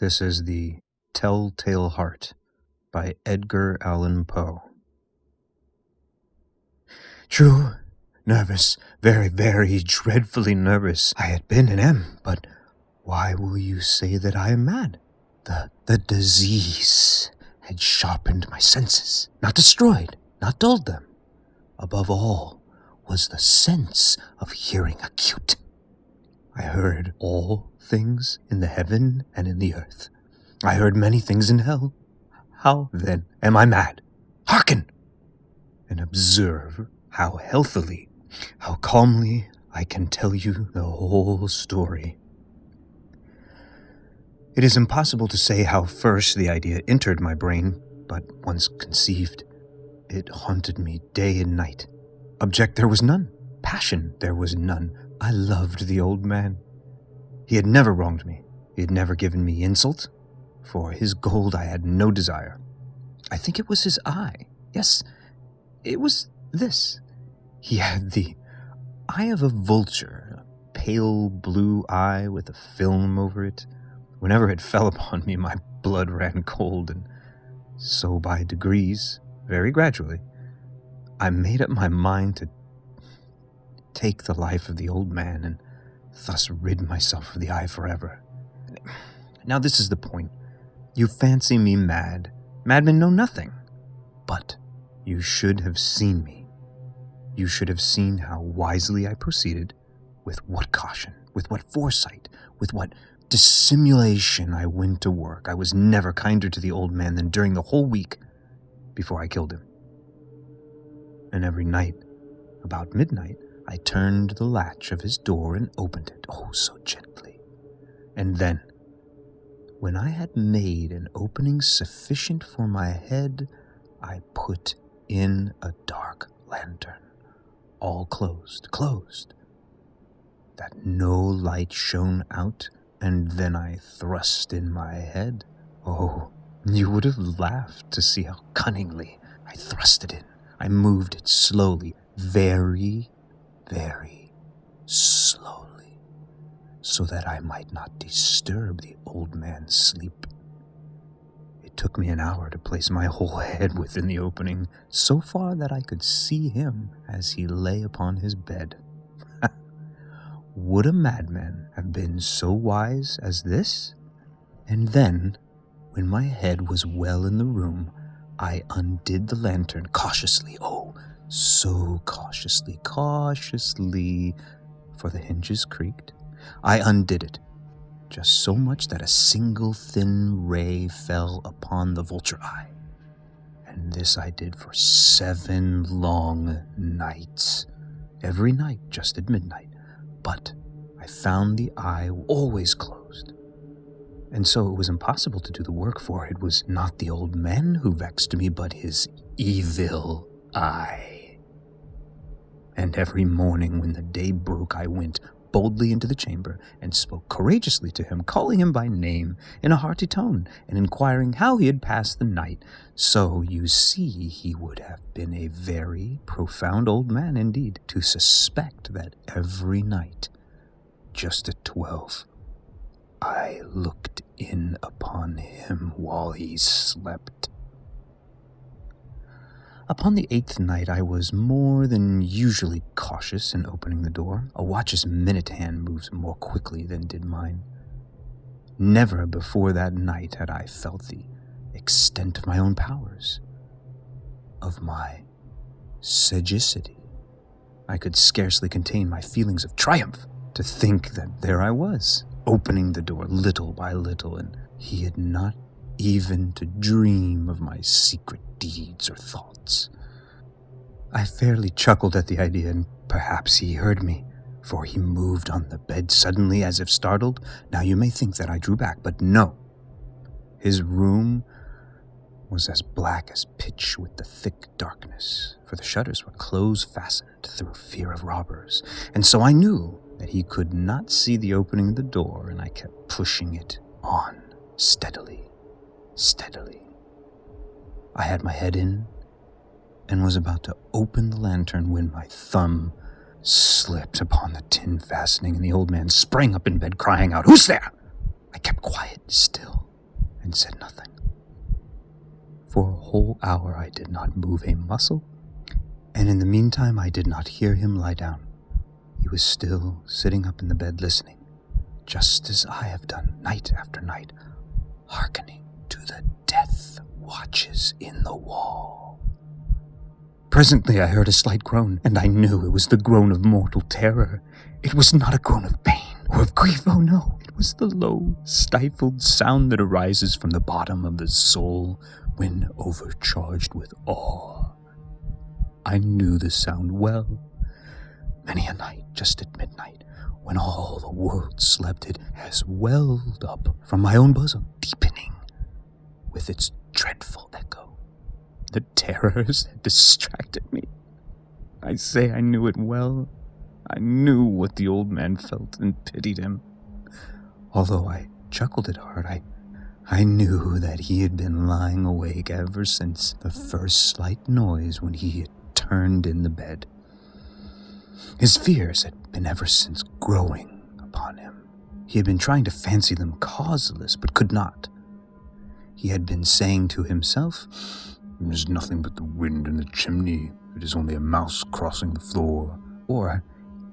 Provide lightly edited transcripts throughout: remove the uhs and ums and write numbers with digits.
This is The Telltale Heart by Edgar Allan Poe. True, nervous, very, very dreadfully nervous I had been and am, but why will you say that I am mad? The disease had sharpened my senses, not destroyed, not dulled them. Above all was the sense of hearing acute. I heard all things in the heaven and in the earth. I heard many things in hell. How, then, am I mad? Hearken! And observe how healthily, how calmly I can tell you the whole story. It is impossible to say how first the idea entered my brain, but once conceived, it haunted me day and night. Object there was none. Passion there was none. I loved the old man. He had never wronged me. He had never given me insult. For his gold I had no desire. I think it was his eye. Yes, it was this. He had the eye of a vulture, a pale blue eye with a film over it. Whenever it fell upon me, my blood ran cold, and so by degrees, very gradually, I made up my mind to take the life of the old man and thus rid myself of the eye forever. Now this is the point. You fancy me mad. Madmen know nothing. But you should have seen me. You should have seen how wisely I proceeded, with what caution, with what foresight, with what dissimulation I went to work. I was never kinder to the old man than during the whole week before I killed him. And every night, about midnight, I turned the latch of his door and opened it, oh, so gently. And then, when I had made an opening sufficient for my head, I put in a dark lantern, all closed, that no light shone out, and then I thrust in my head. Oh, you would have laughed to see how cunningly I thrust it in. I moved it slowly, very, very slowly, so that I might not disturb the old man's sleep. It took me an hour to place my whole head within the opening, so far that I could see him as he lay upon his bed. Would a madman have been so wise as this? And then, when my head was well in the room, I undid the lantern cautiously, oh, so cautiously, for the hinges creaked. I undid it, just so much that a single thin ray fell upon the vulture eye. And this I did for 7 long nights, every night just at midnight. But I found the eye always closed. And so it was impossible to do the work, for it was not the old man who vexed me, but his evil eye. And every morning when the day broke, I went boldly into the chamber and spoke courageously to him, calling him by name in a hearty tone, and inquiring how he had passed the night. So you see, he would have been a very profound old man indeed to suspect that every night, just at 12, I looked in upon him while he slept. Upon the 8th night, I was more than usually cautious in opening the door. A watch's minute hand moves more quickly than did mine. Never before that night had I felt the extent of my own powers, of my sagacity. I could scarcely contain my feelings of triumph to think that there I was, opening the door little by little, and he had not even to dream of my secret deeds or thoughts. I fairly chuckled at the idea, and perhaps he heard me, for he moved on the bed suddenly as if startled. Now you may think that I drew back, but no. His room was as black as pitch with the thick darkness, for the shutters were close-fastened through fear of robbers, and so I knew that he could not see the opening of the door, and I kept pushing it on steadily. I had my head in and was about to open the lantern when my thumb slipped upon the tin fastening, and the old man sprang up in bed crying out, "Who's there?" I kept quiet, still, and said nothing. For a whole hour I did not move a muscle, and in the meantime I did not hear him lie down. He was still sitting up in the bed listening, just as I have done night after night, hearkening to the death watches in the wall. Presently I heard a slight groan, and I knew it was the groan of mortal terror. It was not a groan of pain or of grief, oh no. It was the low, stifled sound that arises from the bottom of the soul when overcharged with awe. I knew the sound well. Many a night, just at midnight, when all the world slept, it has welled up from my own bosom, deepening with its dreadful echo. The terrors had distracted me. I say I knew it well. I knew what the old man felt and pitied him. Although I chuckled at heart, I knew that he had been lying awake ever since the first slight noise when he had turned in the bed. His fears had been ever since growing upon him. He had been trying to fancy them causeless, but could not. He had been saying to himself, "It is nothing but the wind in the chimney. It is only a mouse crossing the floor, or a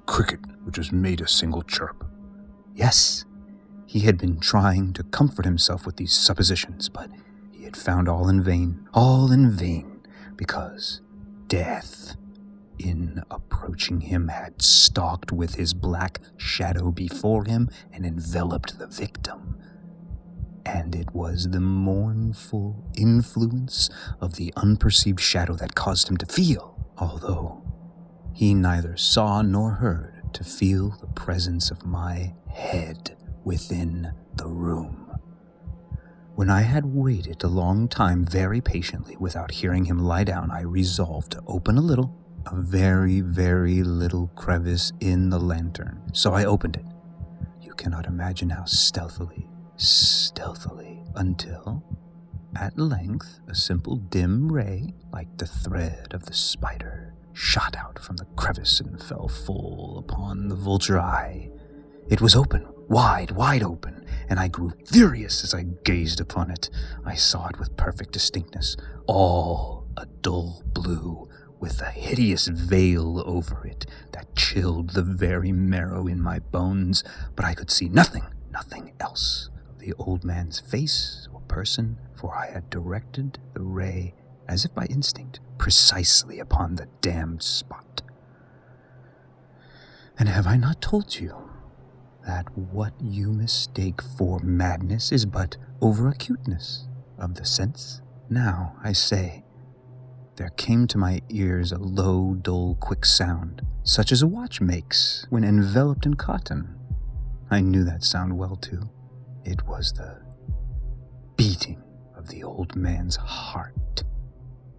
cricket which has made a single chirp." Yes, he had been trying to comfort himself with these suppositions, but he had found all in vain, because death, in approaching him, had stalked with his black shadow before him and enveloped the victim. And it was the mournful influence of the unperceived shadow that caused him to feel, although he neither saw nor heard, to feel the presence of my head within the room. When I had waited a long time very patiently without hearing him lie down, I resolved to open a very, very little crevice in the lantern. So I opened it. You cannot imagine how stealthily, until, at length, a simple dim ray, like the thread of the spider, shot out from the crevice and fell full upon the vulture eye. It was open, wide open, and I grew furious as I gazed upon it. I saw it with perfect distinctness, all a dull blue, with a hideous veil over it that chilled the very marrow in my bones, but I could see nothing else of the old man's face or person, for I had directed the ray, as if by instinct, precisely upon the damned spot. And have I not told you that what you mistake for madness is but over-acuteness of the sense? Now, I say, there came to my ears a low, dull, quick sound, such as a watch makes when enveloped in cotton. I knew that sound well, too. It was the beating of the old man's heart.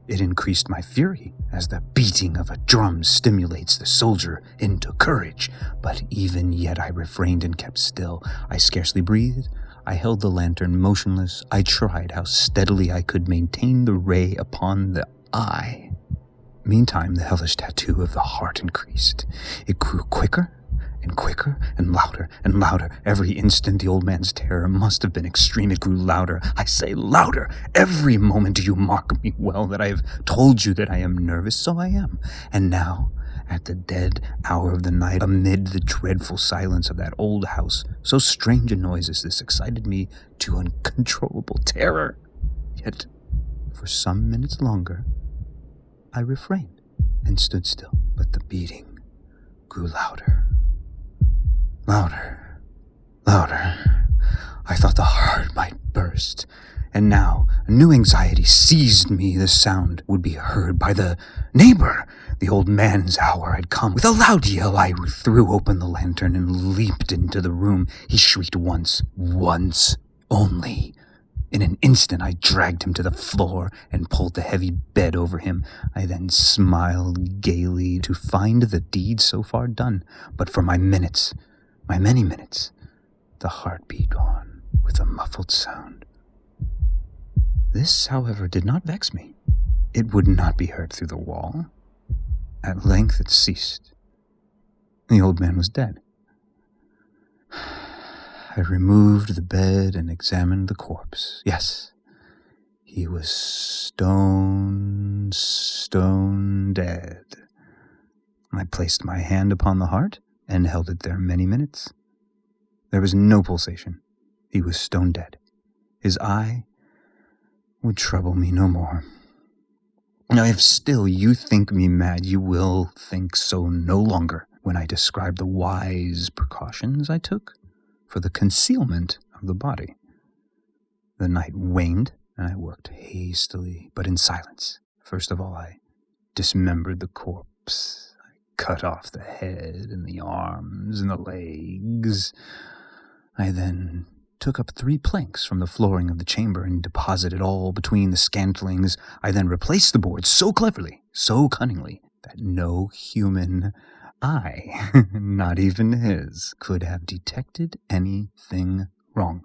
It increased my fury, as the beating of a drum stimulates the soldier into courage. But even yet I refrained and kept still. I scarcely breathed. I held the lantern motionless. I tried how steadily I could maintain the ray upon the eye. Meantime, the hellish tattoo of the heart increased. It grew quicker and quicker and louder. Every instant the old man's terror must have been extreme. It grew louder. I say louder. Every moment. Do you mark me well that I have told you that I am nervous? So I am. And now, at the dead hour of the night, amid the dreadful silence of that old house, so strange a noise as this excited me to uncontrollable terror. Yet, for some minutes longer, I refrained and stood still, but the beating grew louder. I thought the heart might burst, and now a new anxiety seized me. The sound would be heard by the neighbor. The old man's hour had come. With a loud yell, I threw open the lantern and leaped into the room. He shrieked once only. In an instant, I dragged him to the floor and pulled the heavy bed over him. I then smiled gaily to find the deed so far done. But for my many minutes, the heart beat on with a muffled sound. This, however, did not vex me. It would not be heard through the wall. At length it ceased. The old man was dead. I removed the bed and examined the corpse. Yes, he was stone dead. I placed my hand upon the heart and held it there many minutes. There was no pulsation. He was stone dead. His eye would trouble me no more. Now, if still you think me mad, you will think so no longer when I describe the wise precautions I took for the concealment of the body. The night waned, and I worked hastily, but in silence. First of all, I dismembered the corpse. I cut off the head and the arms and the legs. I then took up 3 planks from the flooring of the chamber and deposited all between the scantlings. I then replaced the boards so cleverly, so cunningly, that no human eye, not even his, could have detected anything wrong.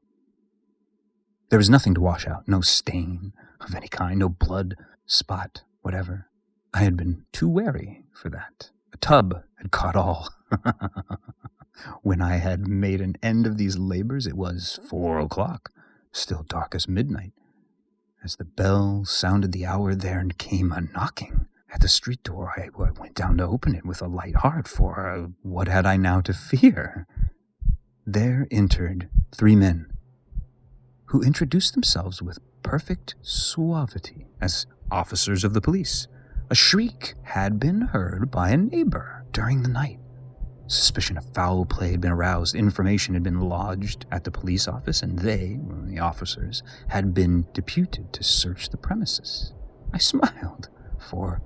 There was nothing to wash out, no stain of any kind, no blood, spot, whatever. I had been too wary for that. A tub had caught all. When I had made an end of these labors, it was 4 o'clock, still dark as midnight. As the bell sounded the hour, there came a knocking at the street door. I went down to open it with a light heart, for what had I now to fear? There entered 3 men, who introduced themselves with perfect suavity as officers of the police. A shriek had been heard by a neighbor during the night. Suspicion of foul play had been aroused. Information had been lodged at the police office, and they, the officers, had been deputed to search the premises. I smiled, for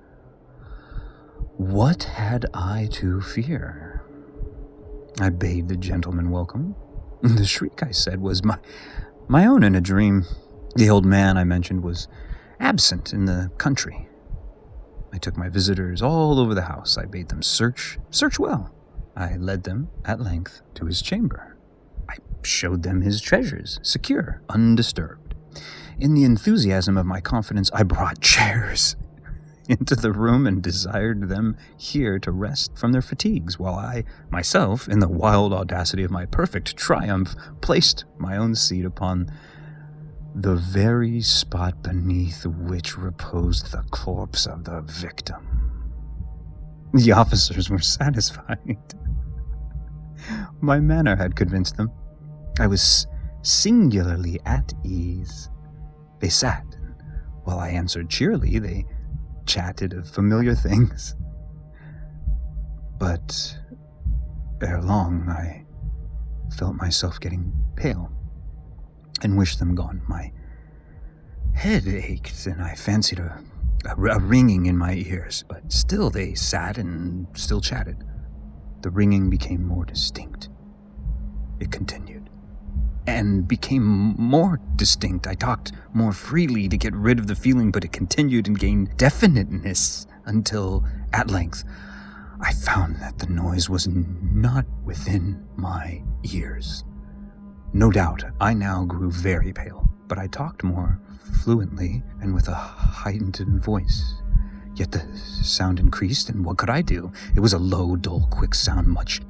what had I to fear? I bade the gentleman welcome. The shriek, I said, was my own in a dream. The old man I mentioned was absent in the country. I took my visitors all over the house. I bade them search well. I led them, at length, to his chamber. I showed them his treasures, secure, undisturbed. In the enthusiasm of my confidence, I brought chairs into the room and desired them here to rest from their fatigues, while I, myself, in the wild audacity of my perfect triumph, placed my own seat upon the very spot beneath which reposed the corpse of the victim. The officers were satisfied. My manner had convinced them. I was singularly at ease. They sat, and while I answered cheerily, they chatted of familiar things. But ere long, I felt myself getting pale and wished them gone. My head ached, and I fancied a ringing in my ears, but still they sat and still chatted. The ringing became more distinct. It continued, and became more distinct. I talked more freely to get rid of the feeling, but it continued and gained definiteness until, at length, I found that the noise was not within my ears. No doubt, I now grew very pale, but I talked more fluently and with a heightened voice. Yet the sound increased, and what could I do? It was a low, dull, quick sound, much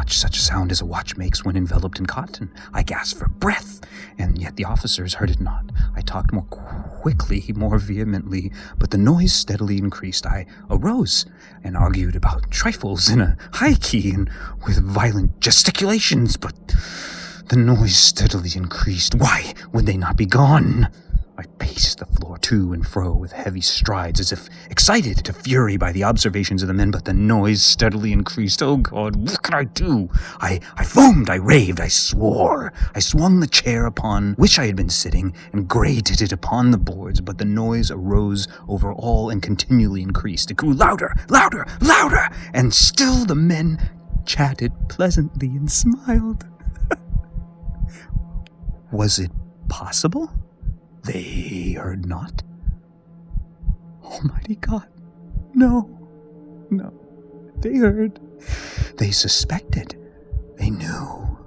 such a sound as a watch makes when enveloped in cotton. I gasped for breath, and yet the officers heard it not. I talked more quickly, more vehemently, but the noise steadily increased. I arose and argued about trifles in a high key and with violent gesticulations, but the noise steadily increased. Why would they not be gone? I paced the floor to and fro with heavy strides, as if excited to fury by the observations of the men, but the noise steadily increased. Oh God, what could I do? I foamed, I raved, I swore. I swung the chair upon which I had been sitting and grated it upon the boards, but the noise arose over all and continually increased. It grew louder, louder, louder, and still the men chatted pleasantly and smiled. Was it possible? They heard not? Almighty God, no. They heard. They suspected. They knew.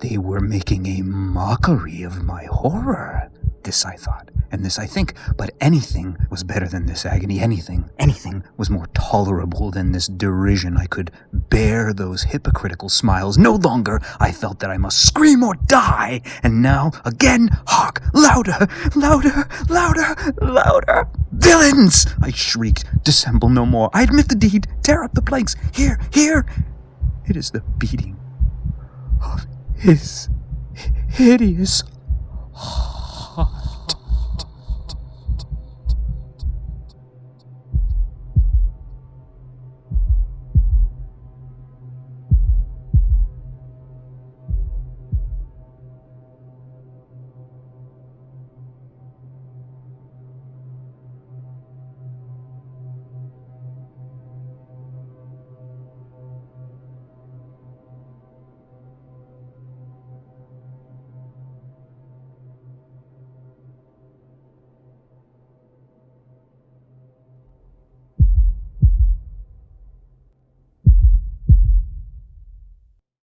They were making a mockery of my horror. This I thought, and this I think, but anything was better than this agony. Anything was more tolerable than this derision. I could bear those hypocritical smiles. No longer I felt that I must scream or die. And now, again, hark! Louder! Louder! Louder! Louder! Villains! I shrieked. Dissemble no more. I admit the deed. Tear up the planks. Here! Here! It is the beating of his hideous heart.